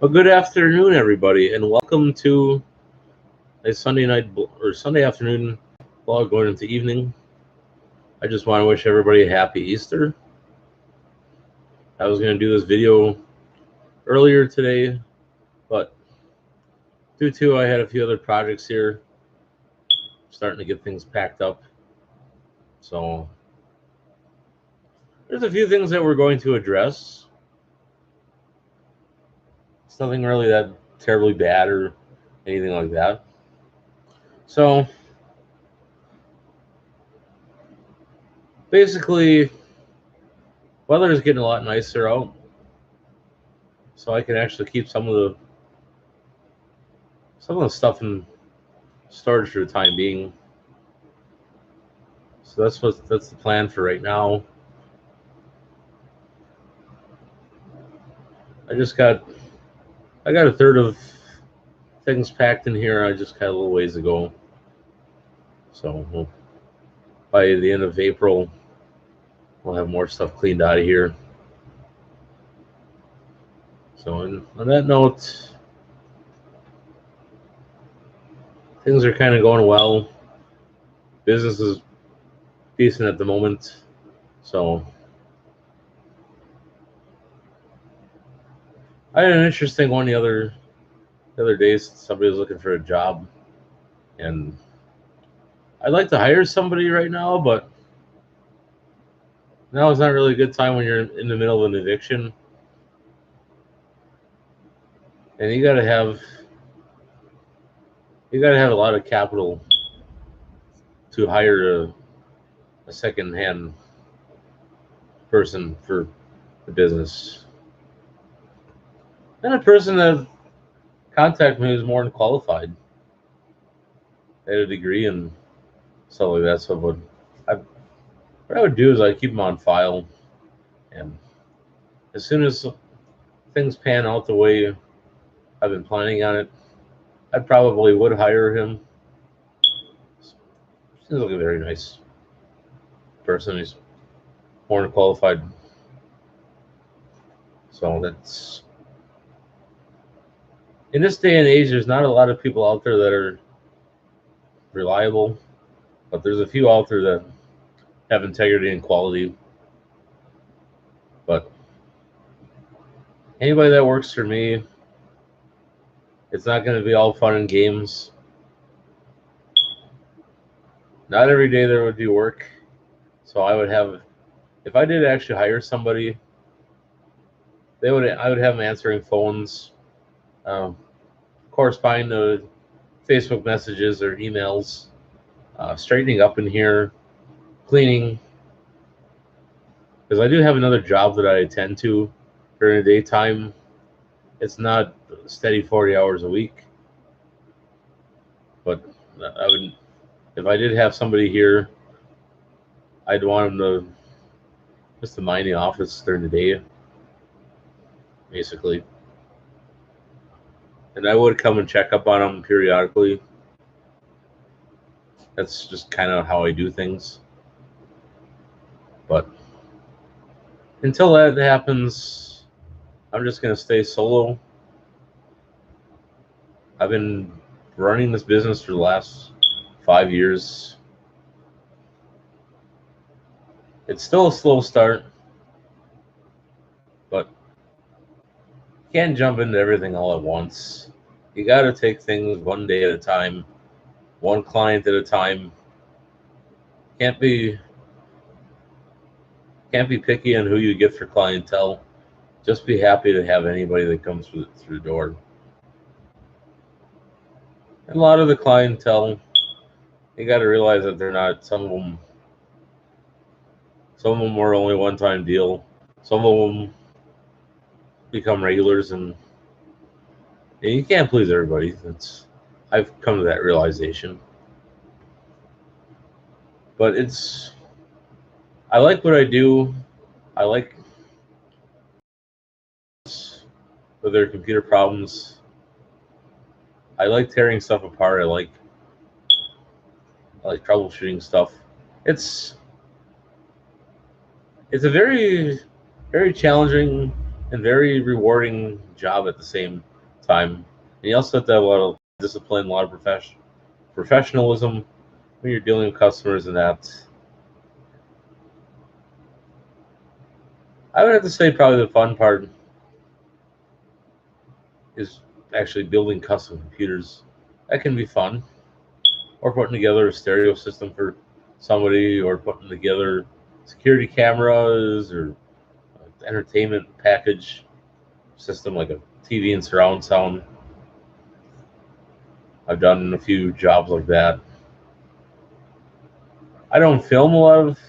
Well, good afternoon, everybody, and welcome to a Sunday night or Sunday afternoon vlog going into evening. I just want to wish everybody a happy Easter. I was going to do this video earlier today, but due to I had a few other projects here, starting to get things packed up. So there's a few things that we're going to address. It's nothing really that terribly bad or anything like that. So basically, weather is getting a lot nicer out, so I can actually keep some of the stuff in storage for the time being. So that's the plan for right now. I got a third of things packed in here. I just got a little ways to go. So by the end of April, we'll have more stuff cleaned out of here. So on that note, things are kind of going well. Business is decent at the moment. So I had an interesting one the other day. Somebody was looking for a job, and I'd like to hire somebody right now, but now is not really a good time when you're in the middle of an eviction, and you got to have a lot of capital to hire a second-hand person for the business. And a person that contacted me was more than qualified. They had a degree and stuff like that. So what I would do is I'd keep them on file, and as soon as things pan out the way I've been planning on it, I probably would hire him. Seems like a very nice person. He's more than qualified. So that's, in this day and age, there's not a lot of people out there that are reliable, but there's a few out there that have integrity and quality. But anybody that works for me, it's not going to be all fun and games. Not every day there would be work. So I would have, if I did actually hire somebody, I would have them answering phones, corresponding to Facebook messages or emails, straightening up in here, cleaning. Because I do have another job that I attend to during the daytime. It's not steady 40 hours a week, but I would, if I did have somebody here, I'd want them to mind the office during the day, basically. And I would come and check up on them periodically. That's just kind of how I do things. But until that happens, I'm just going to stay solo. I've been running this business for the last 5 years. It's still a slow start, but you can't jump into everything all at once. You got to take things one day at a time, one client at a time. Can't be picky on who you get for clientele. Just be happy to have anybody that comes through the door. And a lot of the clientele, you got to realize that they're not. Some of them were only one-time deal. Some of them become regulars, and you can't please everybody. I've come to that realization. But I like what I do. I like with their computer problems. I like tearing stuff apart. I like troubleshooting stuff. It's a very, very challenging and very rewarding job at the same time. And you also have to have a lot of discipline, a lot of professionalism when you're dealing with customers and that. I would have to say probably the fun part is actually building custom computers. That can be fun. Or putting together a stereo system for somebody, or putting together security cameras or entertainment package system like a TV and surround sound. I've done a few jobs like that. I don't film a lot of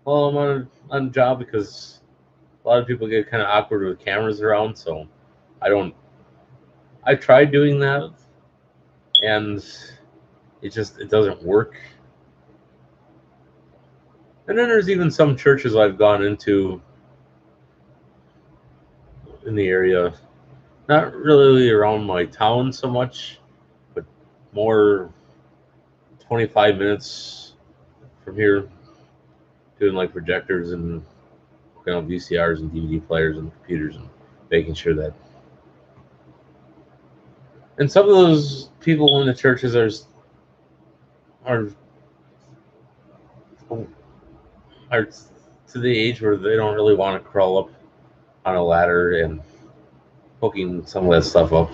while I'm on a job because a lot of people get kind of awkward with cameras around, so I don't. I tried doing that, and it doesn't work. And then there's even some churches I've gone into in the area, not really around my town so much, but more 25 minutes from here, doing like projectors and hooking up VCRs and DVD players and computers and making sure that. And some of those people in the churches are to the age where they don't really want to crawl up on a ladder and hooking some of that stuff up.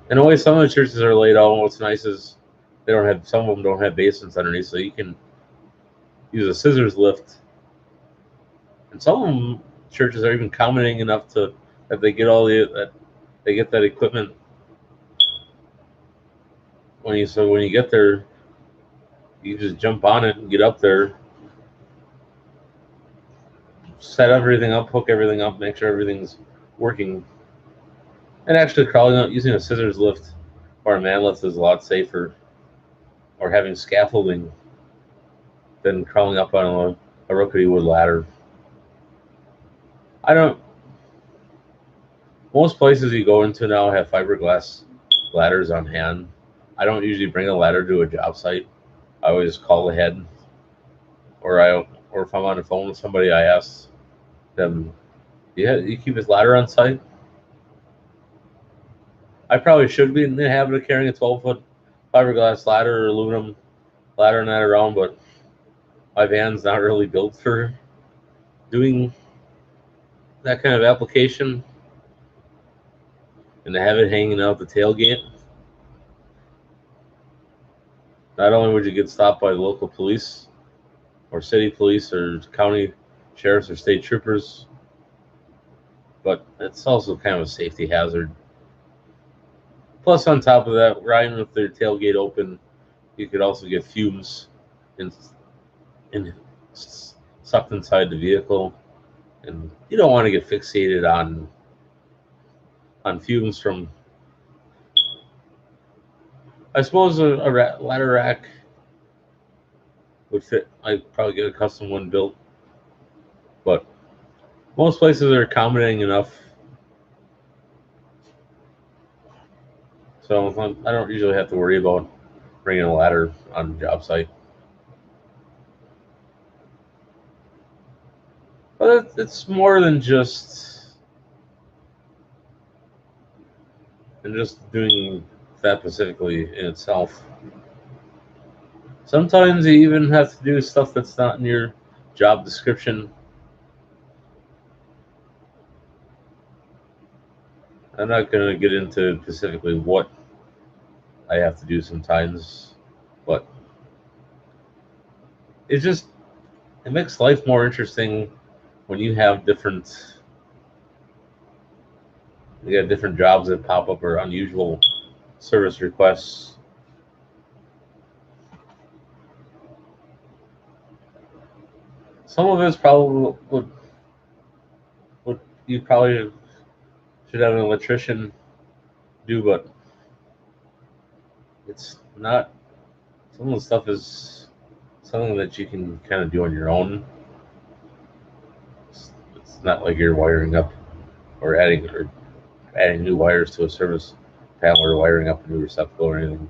And the way some of the churches are laid out, what's nice is some of them don't have basements underneath, so you can use a scissors lift. And some of them churches are even accommodating enough that they get they get that equipment when you get there, you just jump on it and get up there, set everything up, hook everything up, make sure everything's working. And actually crawling out using a scissors lift or a man lift is a lot safer, or having scaffolding, than crawling up on a rickety wood ladder. Most places you go into now have fiberglass ladders on hand. I don't usually bring a ladder to a job site. I always call ahead, or if I'm on the phone with somebody, I ask them, you keep his ladder on site? I probably should be in the habit of carrying a 12-foot fiberglass ladder or aluminum ladder and that around, but my van's not really built for doing that kind of application. And to have it hanging out the tailgate, not only would you get stopped by the local police or city police or county sheriffs or state troopers, but it's also kind of a safety hazard. Plus, on top of that, riding with their tailgate open, you could also get fumes sucked inside the vehicle, and you don't want to get fixated on fumes from. I suppose a ladder rack would fit. I'd probably get a custom one built, but most places are accommodating enough, so I don't usually have to worry about bringing a ladder on the job site. But it's more than just doing that specifically in itself. Sometimes you even have to do stuff that's not in your job description. I'm not going to get into specifically what I have to do sometimes, but it makes life more interesting when you have different jobs that pop up or unusual service requests. Some of it's probably what you probably should have an electrician do, but it's not. Some of the stuff is something that you can kind of do on your own. It's not like you're wiring up or adding new wires to a service panel or wiring up a new receptacle or anything.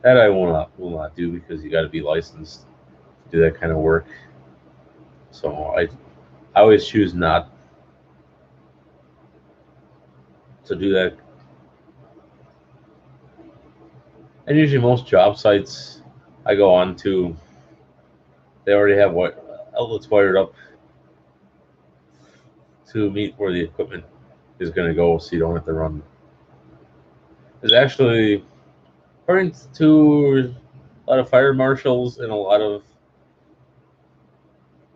That I will not do, because you got to be licensed to do that kind of work. So I always choose not to do that. And usually most job sites I go on to, they already have outlets wired up to meet where the equipment is going to go, so you don't have to run. There's actually, according to a lot of fire marshals and a lot of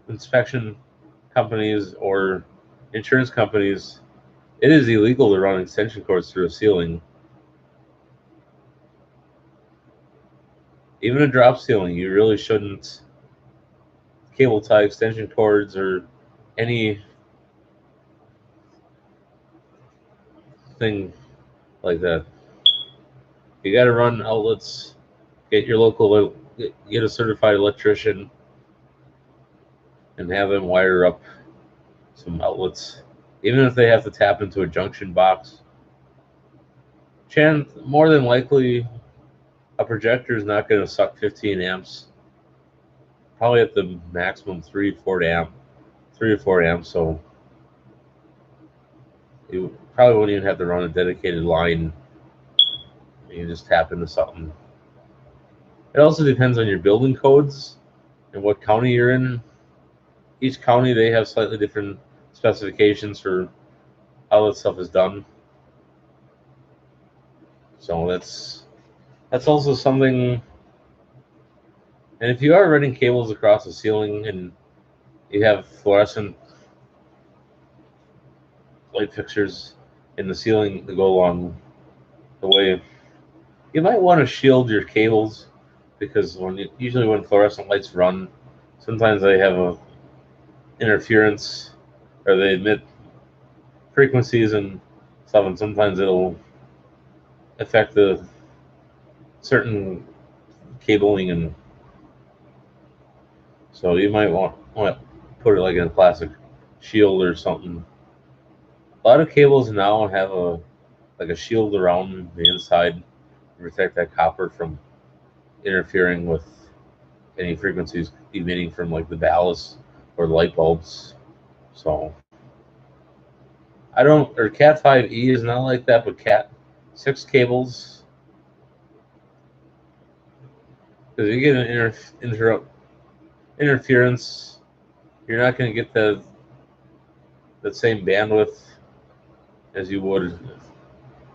inspection companies or insurance companies, it is illegal to run extension cords through a ceiling. Even a drop ceiling, you really shouldn't cable tie extension cords or any thing like that. You got to run outlets, get a certified electrician, and have them wire up some outlets, even if they have to tap into a junction box. More than likely, a projector is not going to suck 15 amps. Probably at the maximum 3 or 4 amps. So you probably won't even have to run a dedicated line. You can just tap into something. It also depends on your building codes and what county you're in. Each county, they have slightly different specifications for how that stuff is done. So that's also something. And if you are running cables across the ceiling and you have fluorescent light fixtures in the ceiling to go along the way, you might want to shield your cables, because usually when fluorescent lights run, sometimes they have a interference, or they emit frequencies and stuff, and sometimes it'll affect the certain cabling, and so you might want to put it like in a plastic shield or something. A lot of cables now have a shield around the inside to protect that copper from interfering with any frequencies emitting from like the ballast or the light bulbs. So Cat 5e is not like that, but Cat 6 cables, because you get an interference, you're not going to get that same bandwidth as you would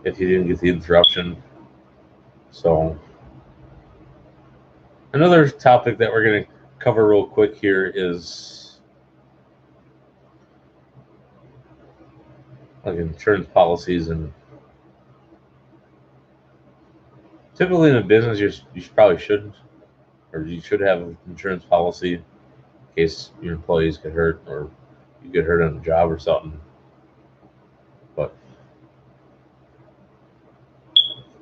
if you didn't get the interruption. So another topic that we're going to cover real quick here is like insurance policies. And typically in a business, you probably should, or you should have an insurance policy in case your employees get hurt or you get hurt on the job or something. But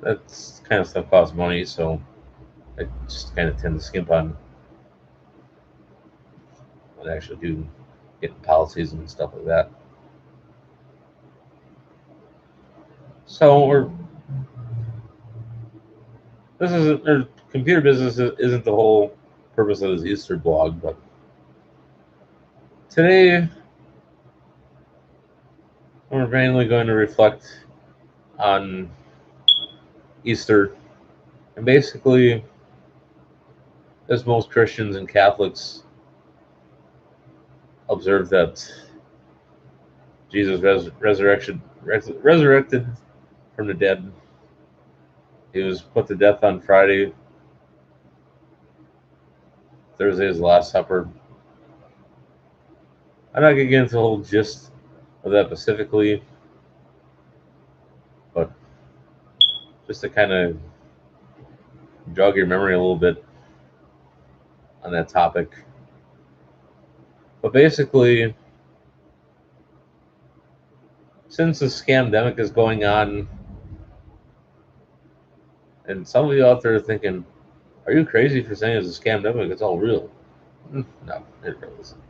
that's kind of stuff costs money, so I just kind of tend to skimp on what I actually do, getting policies and stuff like that. So computer business isn't the whole purpose of this Easter blog, but today we're mainly going to reflect on Easter, and basically, as most Christians and Catholics observe that Jesus resurrected from the dead. He was put to death on Friday. Thursday is the Last Supper. I'm not going to get into the whole gist of that specifically, but just to kind of jog your memory a little bit on that topic. But basically, since the scamdemic is going on, and some of you out there are thinking, are you crazy for saying it's a scamdemic? It's all real. No, it really isn't.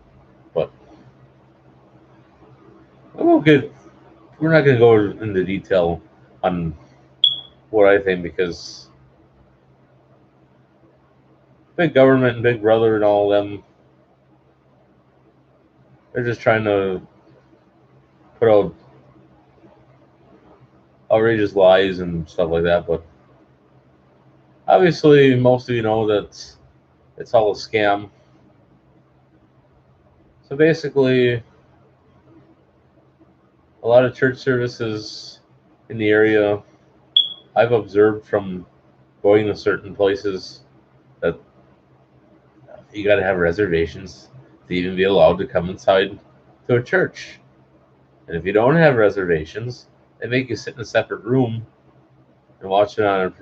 But we're not going to go into detail on what I think, because big government and Big Brother and all of them, they're just trying to put out outrageous lies and stuff like that. But obviously, most of you know that it's all a scam. So basically, a lot of church services in the area, I've observed from going to certain places that you got to have reservations to even be allowed to come inside to a church. And if you don't have reservations, they make you sit in a separate room and watch it on a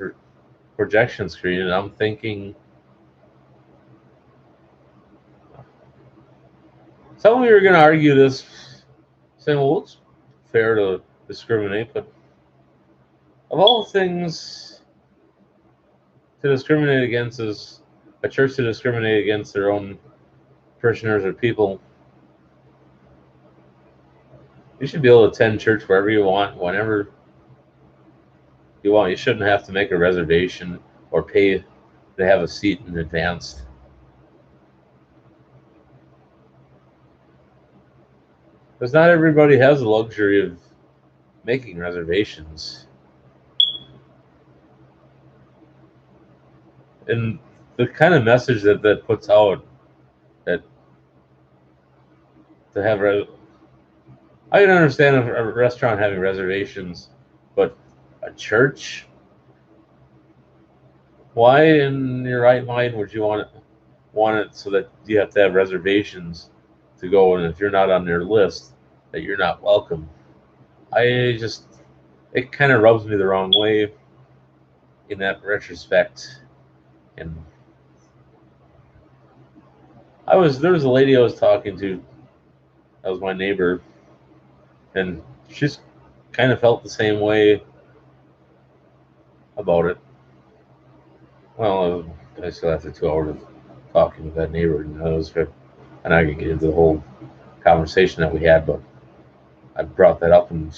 projection screen. And I'm thinking, some of you are going to argue this, saying, well, it's fair to discriminate, but of all things to discriminate against is a church to discriminate against their own parishioners or people. You should be able to attend church wherever you want, whenever you want. You shouldn't have to make a reservation or pay to have a seat in advance. Because not everybody has the luxury of making reservations. And the kind of message that puts out, that to have I can understand a restaurant having reservations, but a church, why in your right mind would you want it so that you have to have reservations to go, and if you're not on their list, that you're not welcome? It kind of rubs me the wrong way in that retrospect. And there was a lady I was talking to, that was my neighbor, and she's kind of felt the same way about it. Well, I still after 2 hours of talking with that neighbor, and I can get into the whole conversation that we had, but I brought that up, and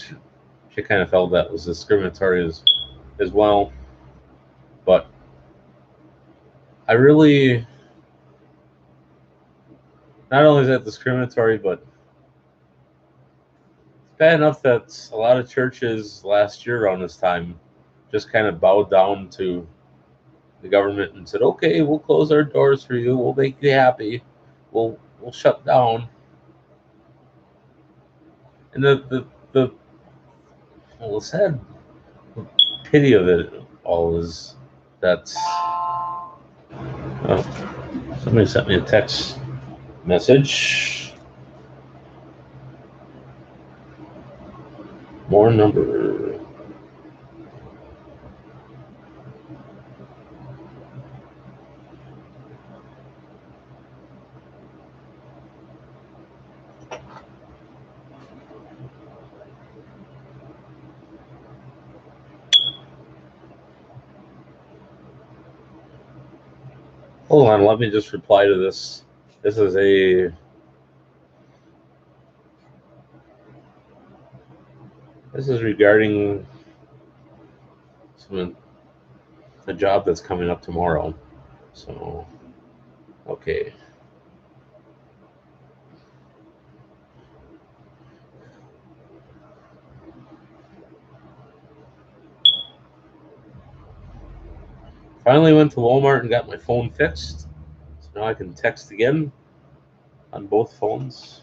she kind of felt that was discriminatory as well. But I really, not only is that discriminatory, but it's bad enough that a lot of churches last year around this time just kind of bowed down to the government and said, "Okay, we'll close our doors for you. We'll make you happy. We'll shut down." And the sad pity of it all is that somebody sent me a text message. More number. Hold on, let me just reply to this. This is regarding a job that's coming up tomorrow. So, okay. Finally went to Walmart and got my phone fixed. So now I can text again on both phones.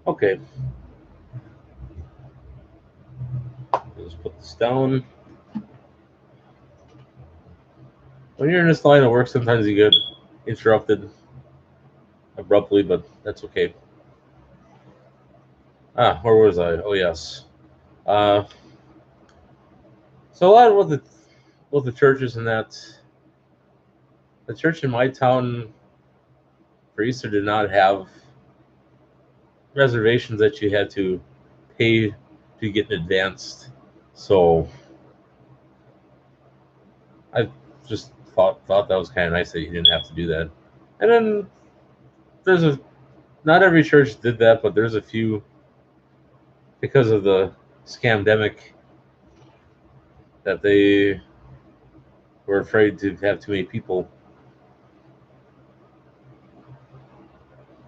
Okay. Let's put this down. When you're in this line of work, sometimes you get interrupted abruptly, but that's okay. Where was I? Oh, yes. Uh, so a lot of what the churches and that, the church in my town for Easter did not have reservations that you had to pay to get in advance. So I just thought that was kind of nice that you didn't have to do that. And then there's a not every church did that, but there's a few because of the scamdemic that they were afraid to have too many people.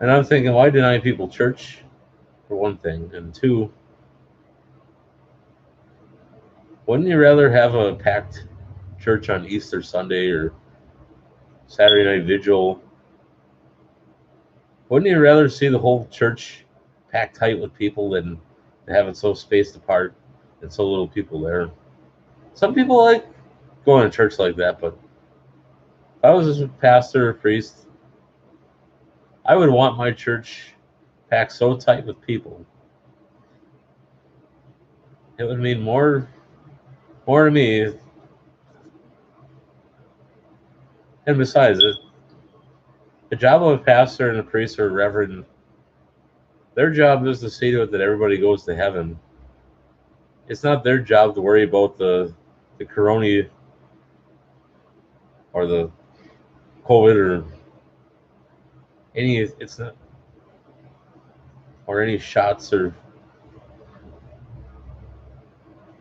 And I'm thinking, why deny people church? For one thing, and two, wouldn't you rather have a packed church on Easter Sunday or Saturday night vigil? Wouldn't you rather see the whole church packed tight with people than to have it so spaced apart and so little people there? Some people like going to church like that, but if I was a pastor or priest, I would want my church packed so tight with people. It would mean more to me. And besides, the job of a pastor and a priest or a reverend, their job is to see to it that everybody goes to heaven. It's not their job to worry about the corona or the COVID or any. It's not or any shots or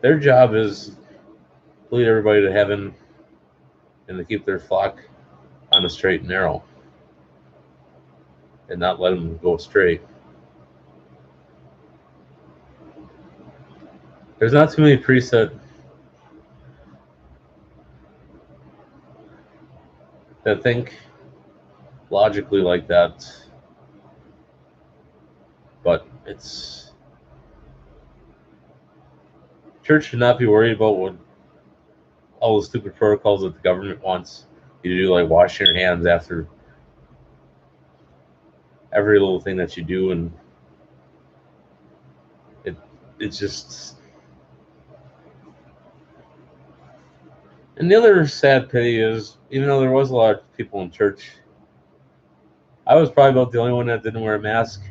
their job is to lead everybody to heaven and to keep their flock on the straight and narrow and not let them go astray. There's not too many priests that think logically like that, but it's church should not be worried about what all the stupid protocols that the government wants you to do, like washing your hands after every little thing that you do, and it's just. And the other sad pity is, even though there was a lot of people in church, I was probably about the only one that didn't wear a mask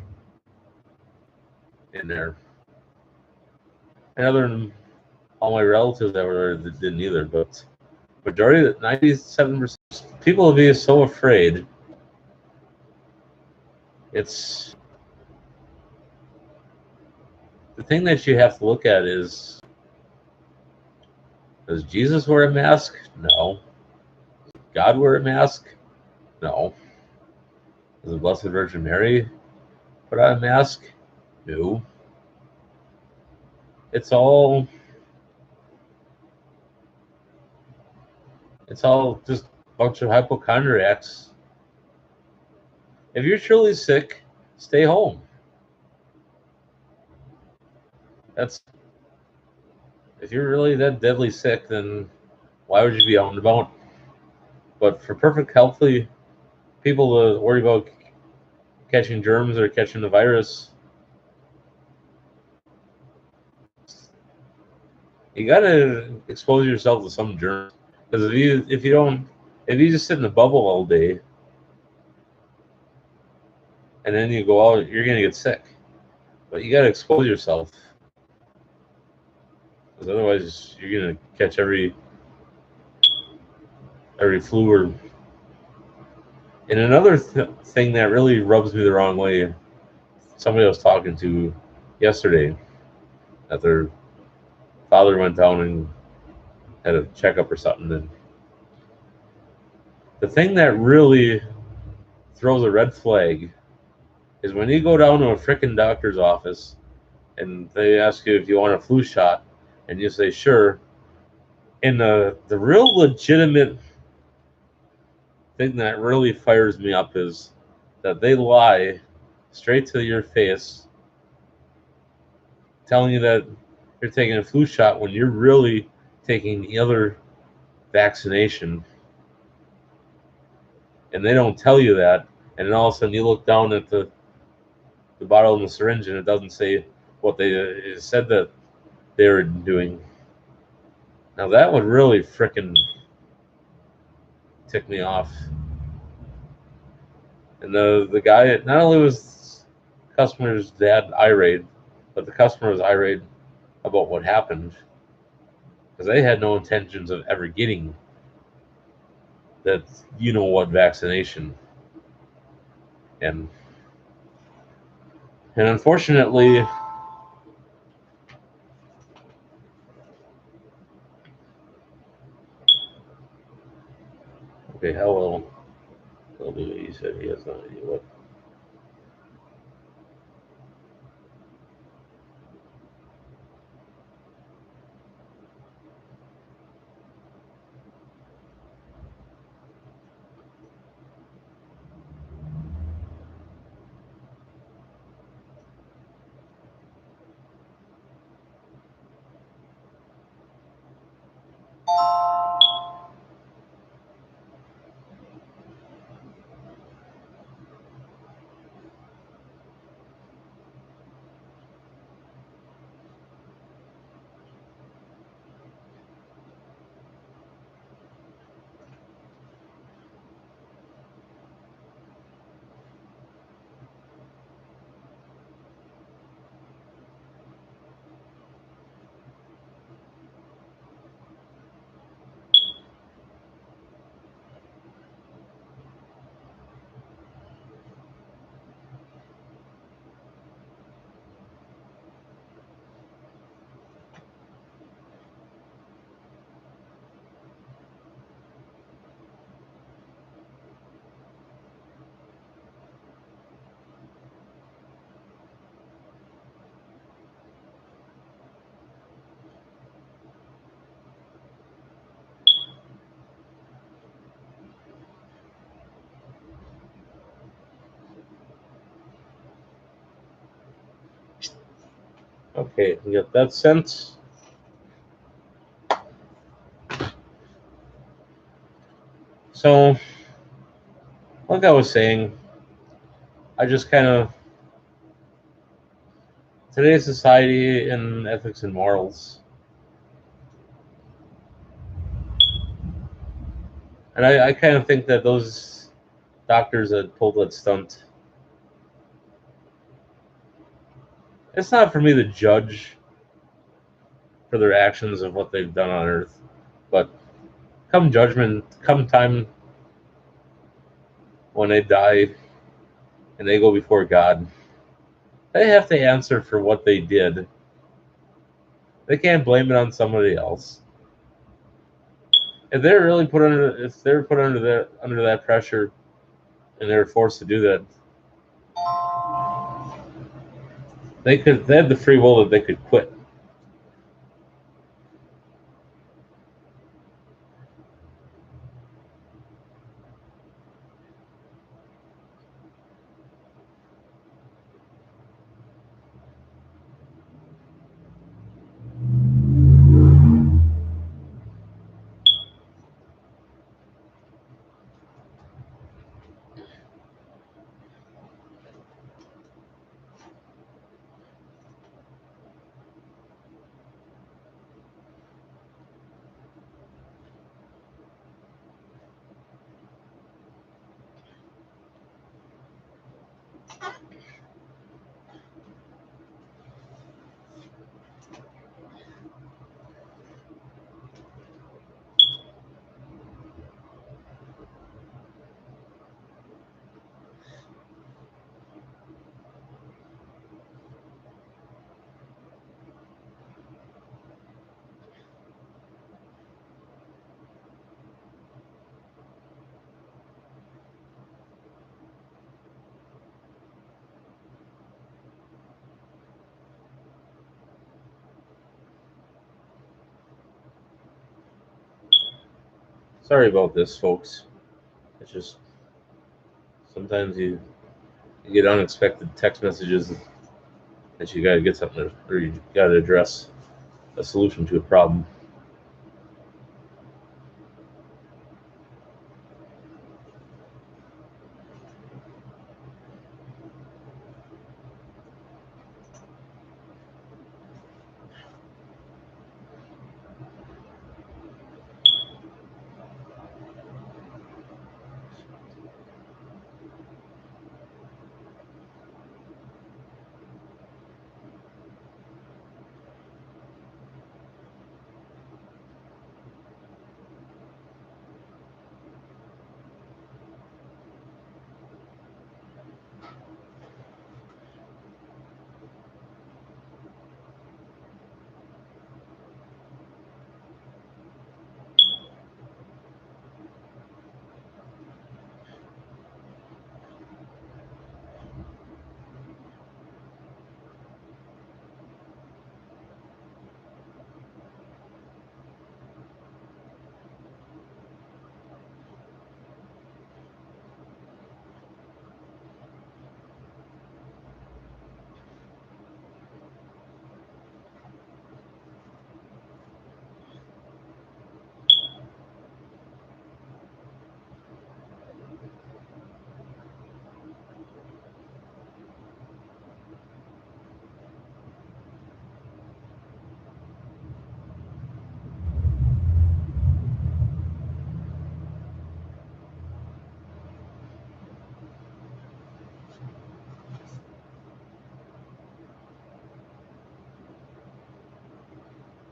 in there. And other than all my relatives that didn't either, but majority, 97% people will be so afraid. It's the thing that you have to look at is, does Jesus wear a mask? No. God wear a mask? No. Does the Blessed Virgin Mary put on a mask? No. It's all just a bunch of hypochondriacs. If you're truly sick, stay home. If you're really that deadly sick, then why would you be out and about? But for perfect healthy people to worry about catching germs or catching the virus, you gotta expose yourself to some germs. Because if you just sit in a bubble all day and then you go out, you're gonna get sick. But you gotta expose yourself, because otherwise you're gonna catch every flu or. And another thing that really rubs me the wrong way, somebody I was talking to yesterday, that their father went down and had a checkup or something, and the thing that really throws a red flag is when you go down to a freaking doctor's office and they ask you if you want a flu shot, and you say sure. And the real legitimate thing that really fires me up is that they lie straight to your face telling you that you're taking a flu shot when you're really taking the other vaccination, and they don't tell you that, and then all of a sudden you look down at the bottle and the syringe and it doesn't say what they it said that they were doing. Now that would really frickin' tick me off. And the guy, not only was customer's dad irate, but the customer was irate about what happened because they had no intentions of ever getting that what vaccination. And unfortunately, okay, how will he said he has no idea what. Okay, we got that sent. So, like I was saying, I just kind of today's society and ethics and morals, and I kind of think that those doctors that pulled that stunt, it's not for me to judge for their actions of what they've done on Earth, but come judgment, come time when they die and they go before God, they have to answer for what they did. They can't blame it on somebody else. If they're really put under, if they're put under that pressure, and they're forced to do that, they had the free will that they could quit. Sorry about this, folks. It's just sometimes you get unexpected text messages that you got to get something, or you got to address a solution to a problem.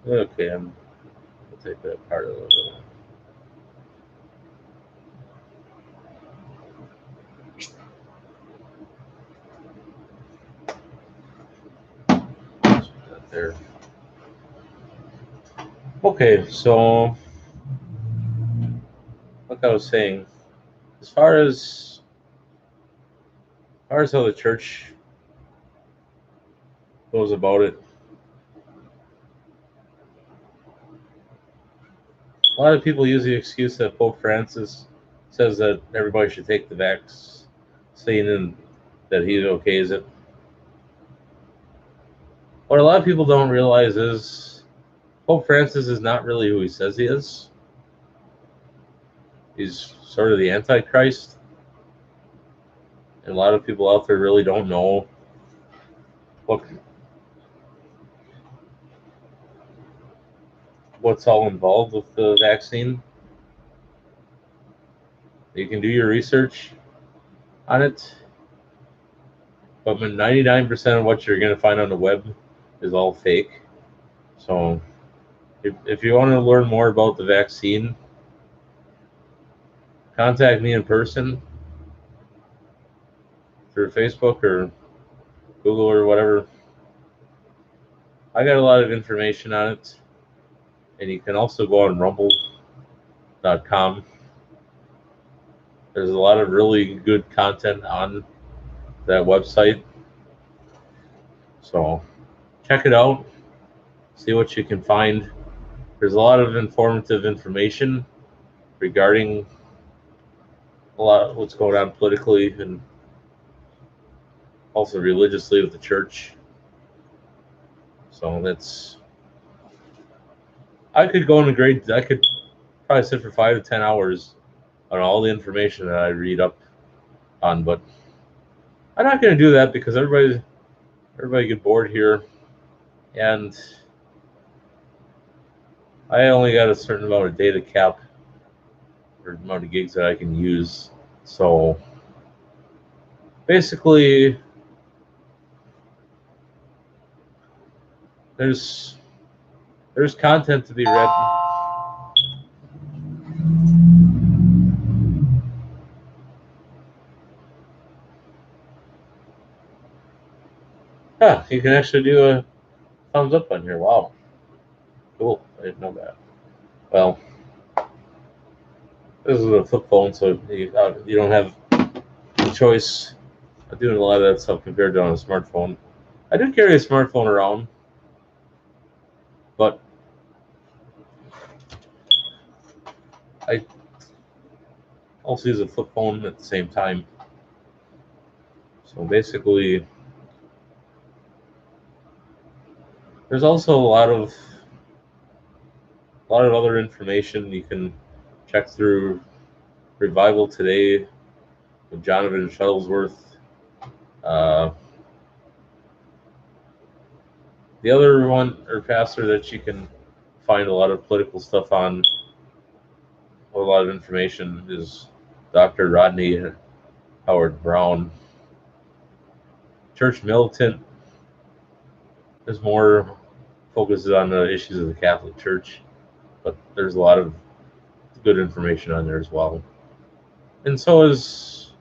Okay, I'll take that part of it. There. Okay, so like I was saying, as far as how the church goes about it, a lot of people use the excuse that Pope Francis says that everybody should take the vaccine and that he okays it. What a lot of people don't realize is Pope Francis is not really who he says he is. He's sort of the Antichrist. And a lot of people out there really don't know what's all involved with the vaccine. You can do your research on it, but 99% of what you're going to find on the web is all fake. So if you want to learn more about the vaccine, contact me in person through Facebook or Google or whatever. I got a lot of information on it, and you can also go on rumble.com. There's a lot of really good content on that website, so check it out, see what you can find. There's a lot of informative information regarding a lot of what's going on politically and also religiously with the church. So I could probably sit for 5 to 10 hours on all the information that I read up on, but I'm not going to do that because everybody get bored here, and I only got a certain amount of data cap or amount of gigs that I can use. So basically, there's content to be read. Yeah, you can actually do a thumbs up on here. Wow, cool! I didn't know that. Well, this is a flip phone, so you don't have the choice of doing a lot of that stuff compared to on a smartphone. I do carry a smartphone around, but I also use a flip phone at the same time. So basically, There's also a lot of other information you can check through Revival Today with Jonathan Shuttlesworth. The other one or pastor that you can find a lot of political stuff on, a lot of information, is Dr. Rodney Howard Brown. Church Militant is more focuses on the issues of the Catholic Church, but there's a lot of good information on there as well. And so is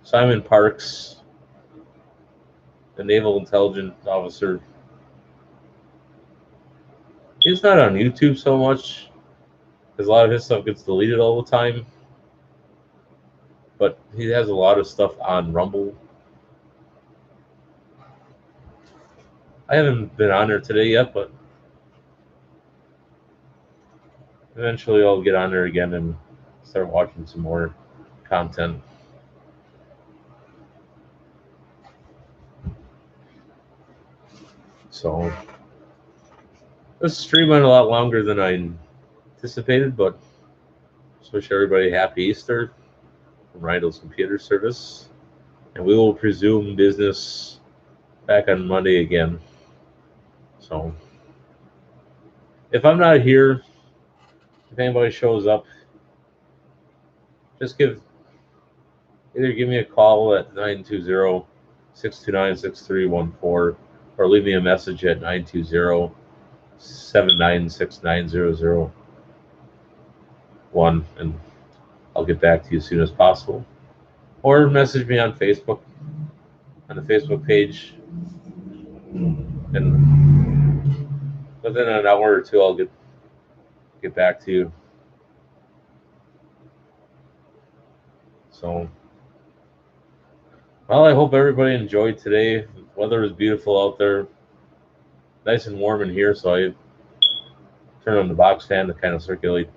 Simon Parks, the Naval Intelligence Officer. He's not on YouTube so much because a lot of his stuff gets deleted all the time, but he has a lot of stuff on Rumble. I haven't been on there today yet, but eventually I'll get on there again and start watching some more content. So this stream went a lot longer than I anticipated, but just wish everybody a happy Easter from Randall's Computer Service, and we will resume business back on Monday again. So if I'm not here, if anybody shows up, just either give me a call at 920-629-6314 or leave me a message at 920-796-9001, and I'll get back to you as soon as possible. Or message me on Facebook, on the Facebook page, and within an hour or two I'll get back to you. So, well, I hope everybody enjoyed today. The weather is beautiful out there, nice and warm in here, so I turn on the box fan to kind of circulate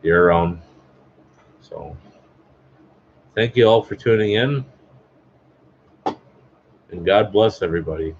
the air around. So thank you all for tuning in, and God bless everybody.